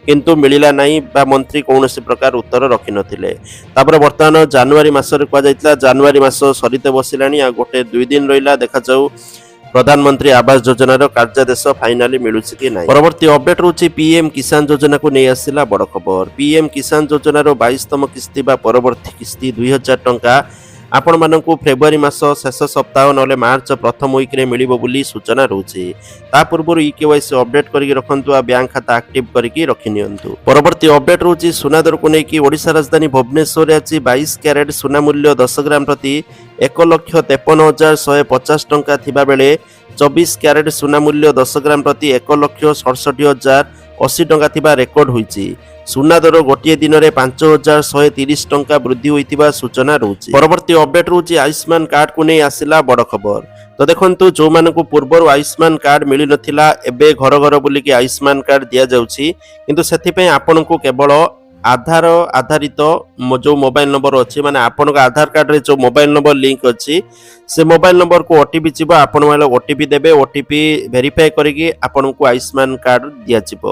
କିନ୍ତୁ ମିଳିଲା ନାହିଁ ବା ମନ୍ତ୍ରୀ କୌଣସି ପ୍ରକାର ଉତ୍ତର ରଖିନଥିଲେ। ତାପରେ ବର୍ତ୍ତମାନ ଜାନୁଆରୀ ମାସରେ କୁହାଯାଇଥିଲା, ଜାନୁଆରୀ ମାସ ସରିତେ ବସିଲାଣି, ଆଉ 1-2 ଦିନ ରହିଲା, ଦେଖାଯାଉ ପ୍ରଧାନମନ୍ତ୍ରୀ ଆବାସ ଯୋଜନାର କାର୍ଯ୍ୟାଦେଶ ଫାଇନାଲି ମିଳୁଛି କି ନାହିଁ। ପରବର୍ତ୍ତୀ ଅପଡେଟ୍ ରହୁଛି ପିଏମ୍ କିଷାନ ଯୋଜନାକୁ ନେଇ ଆସିଲା ବଡ଼ ଖବର। ପିଏମ୍ କିଷାନ ଯୋଜନାର 22ତମ କିସ୍ତି ବା ପରବର୍ତ୍ତୀ କିସ୍ତି 2000 ଟଙ୍କା ଆପଣମାନଙ୍କୁ ଫେବୃଆରୀ ମାସ ଶେଷ ସପ୍ତାହ ନହେଲେ ମାର୍ଚ୍ଚ ପ୍ରଥମ ୱିକ୍ରେ ମିଳିବ ବୋଲି ସୂଚନା ରହୁଛି। ତା ପୂର୍ବରୁ ଇକେୱାଇସି ଅପଡେଟ୍ କରିକି ରଖନ୍ତୁ ଆଉ ବ୍ୟାଙ୍କ ଖାତା ଆକ୍ଟିଭ କରିକି ରଖିନିଅନ୍ତୁ। ପରବର୍ତ୍ତୀ ଅପଡେଟ୍ ରହୁଛି ସୁନା ଦରକୁ ନେଇକି। ଓଡ଼ିଶା ରାଜଧାନୀ ଭୁବନେଶ୍ୱରରେ ଅଛି 22 କ୍ୟାରେଟ୍ ସୁନା ମୂଲ୍ୟ 10 ଗ୍ରାମ ପ୍ରତି 1,53,150 ଟଙ୍କା ଥିବାବେଳେ 24 କ୍ୟାରେଟ୍ ସୁନା ମୂଲ୍ୟ 10 ଗ୍ରାମ ପ୍ରତି 1,67,080 ଟଙ୍କା ଥିବା ରେକର୍ଡ ହୋଇଛି। ସୁନା ଦର ଗୋଟିଏ ଦିନରେ 5,130 ଟଙ୍କା ବୃଦ୍ଧି ହୋଇଥିବା ସୂଚନା ରହୁଛି। ପରବର୍ତ୍ତୀ ଅପଡେଟ୍ ରହୁଛି ଆୟୁଷ୍ମାନ କାର୍ଡକୁ ନେଇ ଆସିଲା ବଡ଼ ଖବର। ତ ଦେଖନ୍ତୁ, ଯେଉଁମାନଙ୍କୁ ପୂର୍ବରୁ ଆୟୁଷ୍ମାନ କାର୍ଡ ମିଳିନଥିଲା, ଏବେ ଘର ଘର ବୁଲିକି ଆୟୁଷ୍ମାନ କାର୍ଡ ଦିଆଯାଉଛି, କିନ୍ତୁ ସେଥିପାଇଁ ଆପଣଙ୍କୁ କେବଳ ଆଧାର ଆଧାରିତ ଯେଉଁ ମୋବାଇଲ ନମ୍ବର ଅଛି, ମାନେ ଆପଣଙ୍କ ଆଧାର କାର୍ଡରେ ଯେଉଁ ମୋବାଇଲ ନମ୍ବର ଲିଙ୍କ ଅଛି, ସେ ମୋବାଇଲ ନମ୍ବରକୁ ଓଟିପି ଯିବ, ଆପଣମାନେ ଓଟିପି ଦେବେ, ଓଟିପି ଭେରିଫାଏ କରିକି ଆପଣଙ୍କୁ ଆୟୁଷ୍ମାନ କାର୍ଡ ଦିଆଯିବ।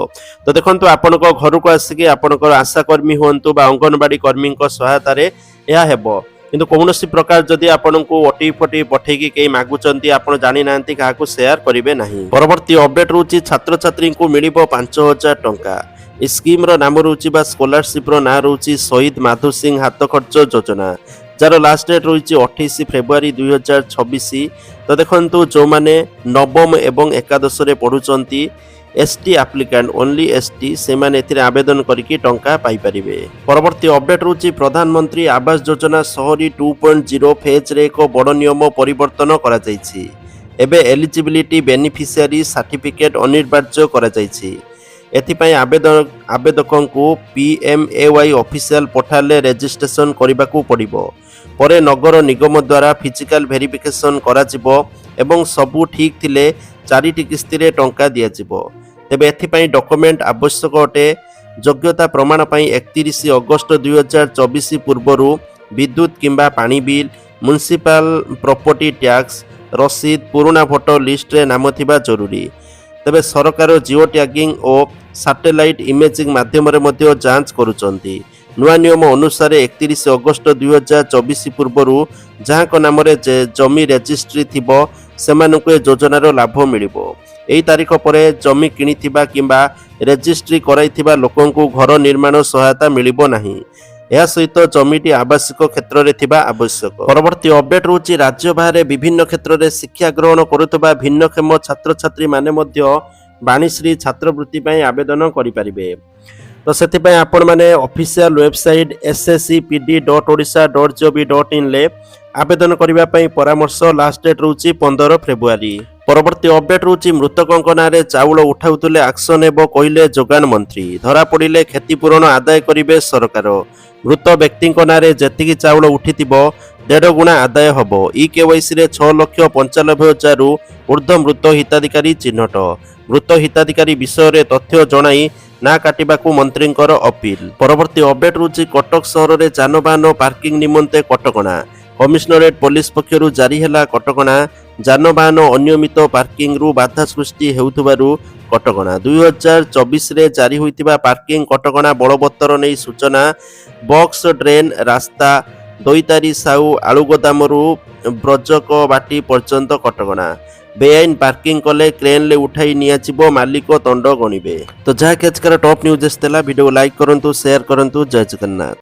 ତ ଦେଖନ୍ତୁ, ଆପଣଙ୍କ ଘରକୁ ଆସିକି ଆପଣଙ୍କର ଆଶାକର୍ମୀ ହୁଅନ୍ତୁ ବା ଅଙ୍ଗନବାଡ଼ି କର୍ମୀଙ୍କ ସହାୟତାରେ ଏହା ହେବ। କିନ୍ତୁ କୌଣସି ପ୍ରକାର ଯଦି ଆପଣଙ୍କୁ ଓଟିପି ପଠେଇକି କେହି ମାଗୁଛନ୍ତି, ଆପଣ ଜାଣିନାହାନ୍ତି, କାହାକୁ ସେୟାର କରିବେ ନାହିଁ। ପରବର୍ତ୍ତୀ ଅପଡେଟ୍ ରହୁଛି ଛାତ୍ରଛାତ୍ରୀଙ୍କୁ ମିଳିବ 5,000 ଟଙ୍କା। ଏ ସ୍କିମ୍ର ନାମ ରହୁଛି ବା ସ୍କଲାରସିପ୍ର ନାଁ ରହୁଛି ଶହୀଦ ମାଧୁ ସିଂ ହାତ ଖର୍ଚ୍ଚ ଯୋଜନା, ଯାର ଲାଷ୍ଟ ଡେଟ୍ ରହିଛି 28 ଫେବୃଆରୀ 2026। ତ ଦେଖନ୍ତୁ, ଯେଉଁମାନେ ନବମ ଏବଂ ଏକାଦଶରେ ପଢ଼ୁଛନ୍ତି, ଏସ୍ଟି ଆପ୍ଲିକାଣ୍ଟ, ଓନ୍ଲି ଏସ୍ଟି, ସେମାନେ ଏଥିରେ ଆବେଦନ କରିକି ଟଙ୍କା ପାଇପାରିବେ। ପରବର୍ତ୍ତୀ ଅପଡେଟ୍ ରହୁଛି ପ୍ରଧାନମନ୍ତ୍ରୀ ଆବାସ ଯୋଜନା ସହରୀ 2.0 ଫେଜ୍ରେ ଏକ ବଡ଼ ନିୟମ ପରିବର୍ତ୍ତନ କରାଯାଇଛି। ଏବେ ଏଲିଜିବିଲିଟି ବେନିଫିସିଆରୀ ସାର୍ଟିଫିକେଟ୍ ଅନିବାର୍ଯ୍ୟ କରାଯାଇଛି। ଏଥିପାଇଁ ଆବେଦକଙ୍କୁ PMAY ଅଫିସିଆଲ ପୋର୍ଟାଲରେ ରେଜିଷ୍ଟ୍ରେସନ କରିବାକୁ ପଡ଼ିବ। ପରେ ନଗର ନିଗମ ଦ୍ୱାରା ଫିଜିକାଲ ଭେରିଫିକେସନ କରାଯିବ ଏବଂ ସବୁ ଠିକ୍ ଥିଲେ 4ଟି କିସ୍ତିରେ ଟଙ୍କା ଦିଆଯିବ। ତେବେ ଏଥିପାଇଁ ଡକୁମେଣ୍ଟ ଆବଶ୍ୟକ ଅଟେ। ଯୋଗ୍ୟତା ପ୍ରମାଣ ପାଇଁ 31 ଅଗଷ୍ଟ 2024 ପୂର୍ବରୁ ବିଦ୍ୟୁତ୍ କିମ୍ବା ପାଣି ବିଲ୍, ମ୍ୟୁନିସିପାଲ ପ୍ରପର୍ଟି ଟ୍ୟାକ୍ସ ରସିଦ, ପୁରୁଣା ଭୋଟର ଲିଷ୍ଟରେ ନାମ ଥିବା ଜରୁରୀ। ତେବେ ସରକାର ଜିଓ ଟ୍ୟାଗିଂ ଓ ସାଟେଲାଇଟ୍ ଇମେଜିଂ ମାଧ୍ୟମରେ ମଧ୍ୟ ଯାଞ୍ଚ କରୁଛନ୍ତି। ନୂଆ ନିୟମ ଅନୁସାରେ 31 ଅଗଷ୍ଟ 2024 ପୂର୍ବରୁ ଯାହାଙ୍କ ନାମରେ ଜମି ରେଜିଷ୍ଟ୍ରି ଥିବ, ସେମାନଙ୍କୁ ଏ ଯୋଜନାର ଲାଭ ମିଳିବ। ଏହି ତାରିଖ ପରେ ଜମି କିଣିଥିବା କିମ୍ବା ରେଜିଷ୍ଟ୍ରି କରାଇଥିବା ଲୋକଙ୍କୁ ଘର ନିର୍ମାଣ ସହାୟତା ମିଳିବ ନାହିଁ। ଏହା ସହିତ ଜମିଟି ଆବାସିକ କ୍ଷେତ୍ରରେ ଥିବା ଆବଶ୍ୟକ। ପରବର୍ତ୍ତୀ ଅପଡେଟ୍ ରହୁଛି ରାଜ୍ୟ ବାହାରେ ବିଭିନ୍ନ କ୍ଷେତ୍ରରେ ଶିକ୍ଷା ଗ୍ରହଣ କରୁଥିବା ଭିନ୍ନକ୍ଷମ ଛାତ୍ରଛାତ୍ରୀମାନେ ମଧ୍ୟ ବାଣୀଶ୍ରୀ ଛାତ୍ରବୃତ୍ତି ପାଇଁ ଆବେଦନ କରିପାରିବେ। ତ ସେଥିପାଇଁ ଆପଣମାନେ ଅଫିସିଆଲ ୱେବସାଇଟ sscpd.odisha.gov.in ଆବେଦନ କରିବା ପାଇଁ ପରାମର୍ଶ। ଲାଷ୍ଟ ଡେଟ୍ ରହୁଛି 15 ଫେବୃଆରୀ। ପରବର୍ତ୍ତୀ ଅପଡେଟ୍ ରହୁଛି ମୃତକଙ୍କ ନାଁରେ ଚାଉଳ ଉଠାଉଥିଲେ ଆକ୍ସନ ହେବ କହିଲେ ଯୋଗାଣ ମନ୍ତ୍ରୀ। ଧରାପଡ଼ିଲେ କ୍ଷତିପୂରଣ ଆଦାୟ କରିବେ ସରକାର। ମୃତ ବ୍ୟକ୍ତିଙ୍କ ନାଁରେ ଯେତିକି ଚାଉଳ ଉଠିଥିବ 1.5 ଗୁଣା ଆଦାୟ ହେବ। ଇକେୱାଇସିରେ 6,95,000ରୁ ଉର୍ଦ୍ଧ୍ୱ ମୃତ ହିତାଧିକାରୀ ଚିହ୍ନଟ। ମୃତ ହିତାଧିକାରୀ ବିଷୟରେ ତଥ୍ୟ ଜଣାଇ ନା କାଟିବାକୁ ମନ୍ତ୍ରୀଙ୍କର ଅପିଲ। ପରବର୍ତ୍ତୀ ଅପଡେଟ୍ ରହୁଛି କଟକ ସହରରେ ଯାନବାହନ ପାର୍କିଂ ନିମନ୍ତେ କଟକଣା। କମିଶନରେଟ୍ ପୋଲିସ ପକ୍ଷରୁ ଜାରି ହେଲା କଟକଣା। ଯାନବାହନ ଅନିୟମିତ ପାର୍କିଂରୁ ବାଧା ସୃଷ୍ଟି ହେଉଥିବାରୁ କଟକଣା। 2024ରେ ଜାରି ହୋଇଥିବା ପାର୍କିଂ କଟକଣା ବଳବତ୍ତର ନେଇ ସୂଚନା। ବକ୍ସ ଡ୍ରେନ୍ ରାସ୍ତା ଦଇତାରୀ ସାହୁ ଆଳୁଗୋଦାମରୁ ବ୍ରଜକବାଟି ପର୍ଯ୍ୟନ୍ତ କଟକଣା। ବେଆଇନ ପାର୍କିଂ କଲେ କ୍ରେନ୍ରେ ଉଠାଇ ନିଆଯିବ, ମାଲିକ ଦଣ୍ଡ ଗଣିବେ। ତ ଯାହା କି ଆଜିକାର ଟପ୍ ନ୍ୟୁଜ୍ ଥିଲା। ଭିଡ଼ିଓ ଲାଇକ୍ କରନ୍ତୁ, ସେୟାର କରନ୍ତୁ। ଜୟ ଜଗନ୍ନାଥ।